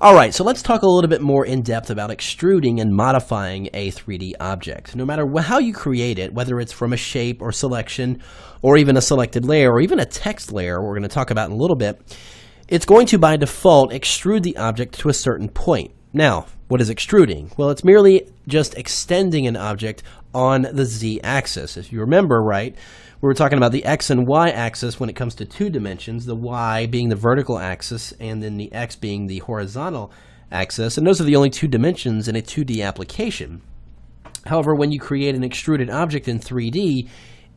All right, so let's talk a little bit more in depth about extruding and modifying a 3D object. No matter how you create it, whether it's from a shape or selection, or even a selected layer, or even a text layer we're going to talk about in a little bit, it's going to, by default, extrude the object to a certain point. Now, what is extruding? Well, it's merely just extending an object on the z-axis. If you remember, right, we were talking about the x and y axis when it comes to two dimensions, the y being the vertical axis and then the x being the horizontal axis, and those are the only two dimensions in a 2D application. However, when you create an extruded object in 3D,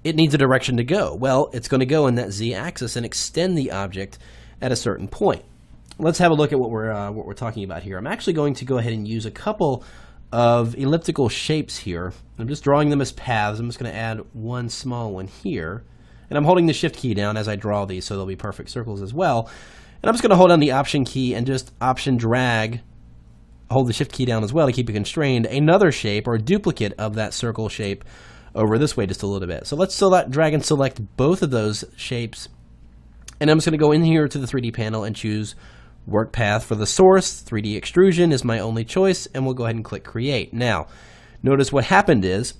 it needs a direction to go. Well, it's going to go in that z-axis and extend the object at a certain point. Let's have a look at what we're talking about here. I'm actually going to go ahead and use a couple of elliptical shapes here. I'm just drawing them as paths. I'm just going to add one small one here. And I'm holding the shift key down as I draw these, so they'll be perfect circles as well. And I'm just going to hold down the option key and just option drag, hold the shift key down as well to keep it constrained, another shape or a duplicate of that circle shape over this way just a little bit. So let's drag and select both of those shapes. And I'm just going to go in here to the 3D panel and choose work path for the source. 3D extrusion is my only choice, and we'll go ahead and click create. Now, notice what happened is,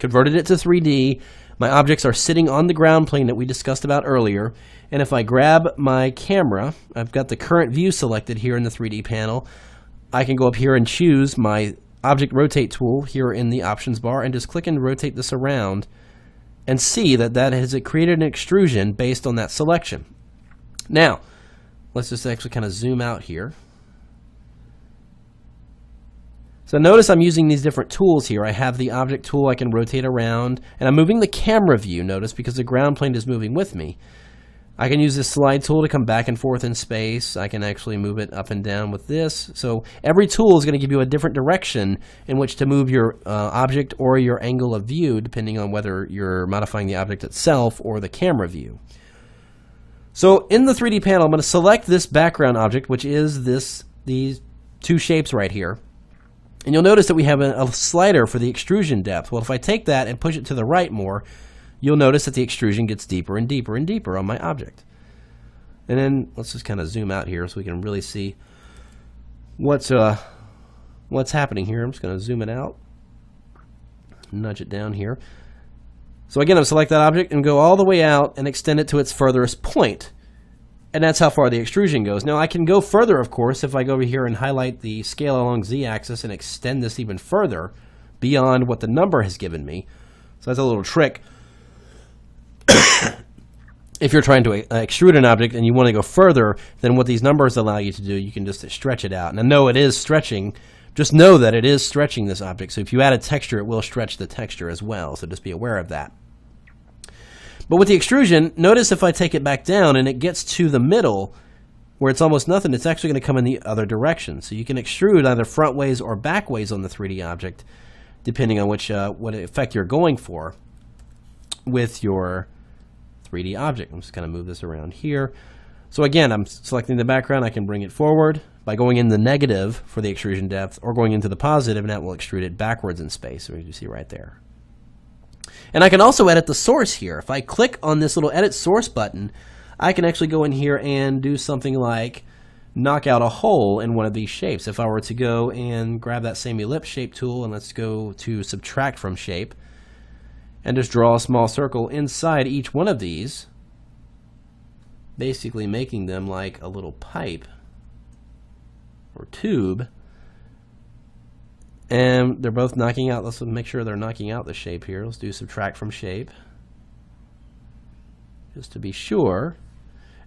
converted it to 3D, my objects are sitting on the ground plane that we discussed about earlier, and if I grab my camera, I've got the current view selected here in the 3D panel, I can go up here and choose my object rotate tool here in the options bar and just click and rotate this around and see that has created an extrusion based on that selection. Now, let's just actually kind of zoom out here. So notice I'm using these different tools here. I have the object tool I can rotate around, and I'm moving the camera view, notice, because the ground plane is moving with me. I can use this slide tool to come back and forth in space. I can actually move it up and down with this. So every tool is going to give you a different direction in which to move your object or your angle of view, depending on whether you're modifying the object itself or the camera view. So in the 3D panel, I'm going to select this background object, which is these two shapes right here. And you'll notice that we have a slider for the extrusion depth. Well, if I take that and push it to the right more, you'll notice that the extrusion gets deeper and deeper and deeper on my object. And then let's just kind of zoom out here so we can really see what's happening here. I'm just going to zoom it out, nudge it down here. So again, I'll select that object and go all the way out and extend it to its furthest point. And that's how far the extrusion goes. Now I can go further, of course, if I go over here and highlight the scale along z-axis and extend this even further beyond what the number has given me. So that's a little trick. If you're trying to extrude an object and you want to go further than what these numbers allow you to do, you can just stretch it out. And I know it is stretching. Just know that it is stretching this object. So if you add a texture, it will stretch the texture as well. So just be aware of that. But with the extrusion, notice if I take it back down and it gets to the middle where it's almost nothing, it's actually going to come in the other direction. So you can extrude either front ways or back ways on the 3D object, depending on what effect you're going for with your 3D object. I'm just going to move this around here. So again, I'm selecting the background. I can bring it forward by going in the negative for the extrusion depth or going into the positive, and that will extrude it backwards in space, as you see right there. And I can also edit the source here. If I click on this little Edit Source button, I can actually go in here and do something like knock out a hole in one of these shapes. If I were to go and grab that same ellipse shape tool, and let's go to Subtract from Shape, and just draw a small circle inside each one of these, basically making them like a little pipe or tube. And they're both knocking out. Let's make sure they're knocking out the shape here. Let's do Subtract from Shape, just to be sure.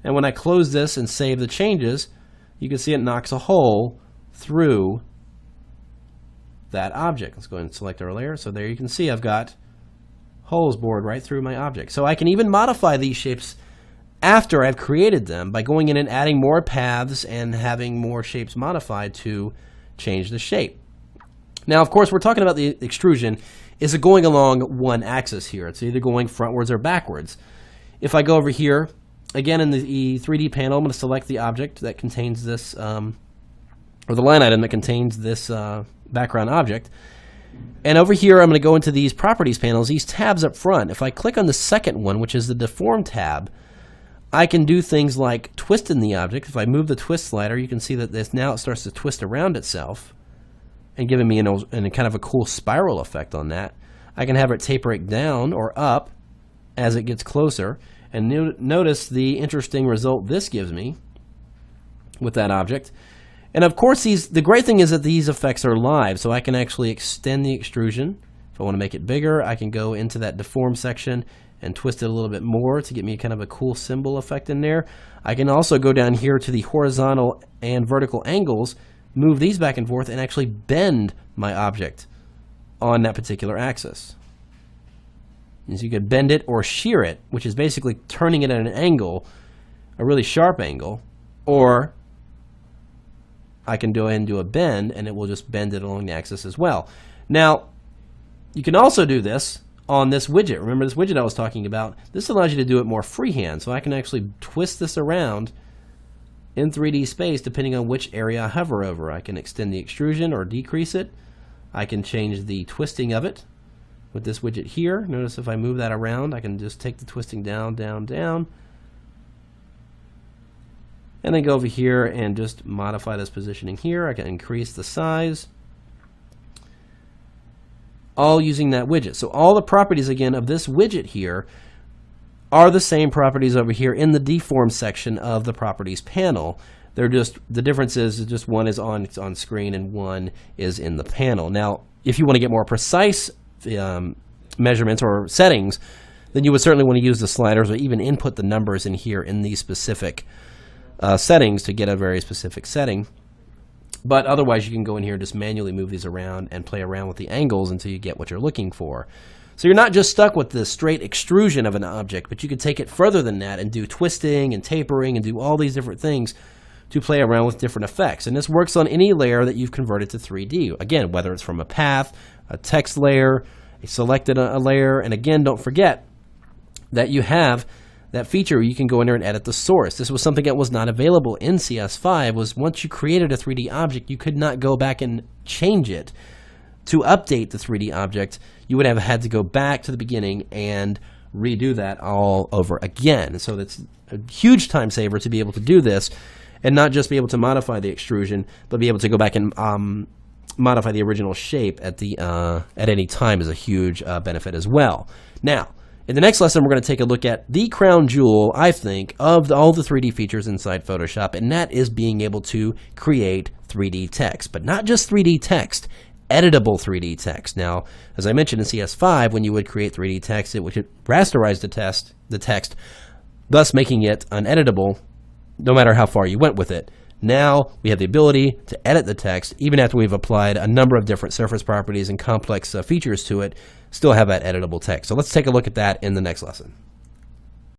And when I close this and save the changes, you can see it knocks a hole through that object. Let's go ahead and select our layer. So there you can see I've got holes bored right through my object. So I can even modify these shapes after I've created them by going in and adding more paths and having more shapes modified to change the shape. Now, of course, we're talking about the extrusion. Is it going along one axis here? It's either going frontwards or backwards. If I go over here, again in the 3D panel, I'm going to select the object that contains this, or the line item that contains this background object. And over here, I'm going to go into these properties panels, these tabs up front. If I click on the second one, which is the deform tab, I can do things like twisting the object. If I move the twist slider, you can see that this now it starts to twist around itself and giving me a kind of a cool spiral effect on that. I can have it taper it down or up as it gets closer. And notice the interesting result this gives me with that object. And of course, the great thing is that these effects are live, so I can actually extend the extrusion. If I want to make it bigger, I can go into that deform section and twist it a little bit more to get me kind of a cool symbol effect in there. I can also go down here to the horizontal and vertical angles, move these back and forth, and actually bend my object on that particular axis. And so you could bend it or shear it, which is basically turning it at an angle, a really sharp angle, or I can go ahead and do a bend, and it will just bend it along the axis as well. Now, you can also do this on this widget. Remember this widget I was talking about? This allows you to do it more freehand, so I can actually twist this around in 3D space depending on which area I hover over. I can extend the extrusion or decrease it. I can change the twisting of it with this widget here. Notice if I move that around, I can just take the twisting down, down, down, and then go over here and just modify this positioning here. I can increase the size, all using that widget. So all the properties, again, of this widget here are the same properties over here in the deform section of the properties panel. They're just, the difference is just one is on screen and one is in the panel. Now, if you want to get more precise measurements or settings, then you would certainly want to use the sliders or even input the numbers in here in these specific settings to get a very specific setting. But otherwise, you can go in here and just manually move these around and play around with the angles until you get what you're looking for. So you're not just stuck with the straight extrusion of an object, but you can take it further than that and do twisting and tapering and do all these different things to play around with different effects. And this works on any layer that you've converted to 3D. Again, whether it's from a path, a text layer, a selected layer, and again, don't forget that you have that feature where you can go in there and edit the source. This was something that was not available in CS5, was once you created a 3D object, you could not go back and change it. To update the 3D object, you would have had to go back to the beginning and redo that all over again. So that's a huge time saver to be able to do this and not just be able to modify the extrusion, but be able to go back and modify the original shape at any time is a huge benefit as well. Now, in the next lesson, we're going to take a look at the crown jewel, I think, of all the 3D features inside Photoshop, and that is being able to create 3D text. But not just 3D text, editable 3D text. Now, as I mentioned in CS5, when you would create 3D text, it would rasterize the text, thus making it uneditable no matter how far you went with it. Now we have the ability to edit the text, even after we've applied a number of different surface properties and complex features to it, still have that editable text. So let's take a look at that in the next lesson.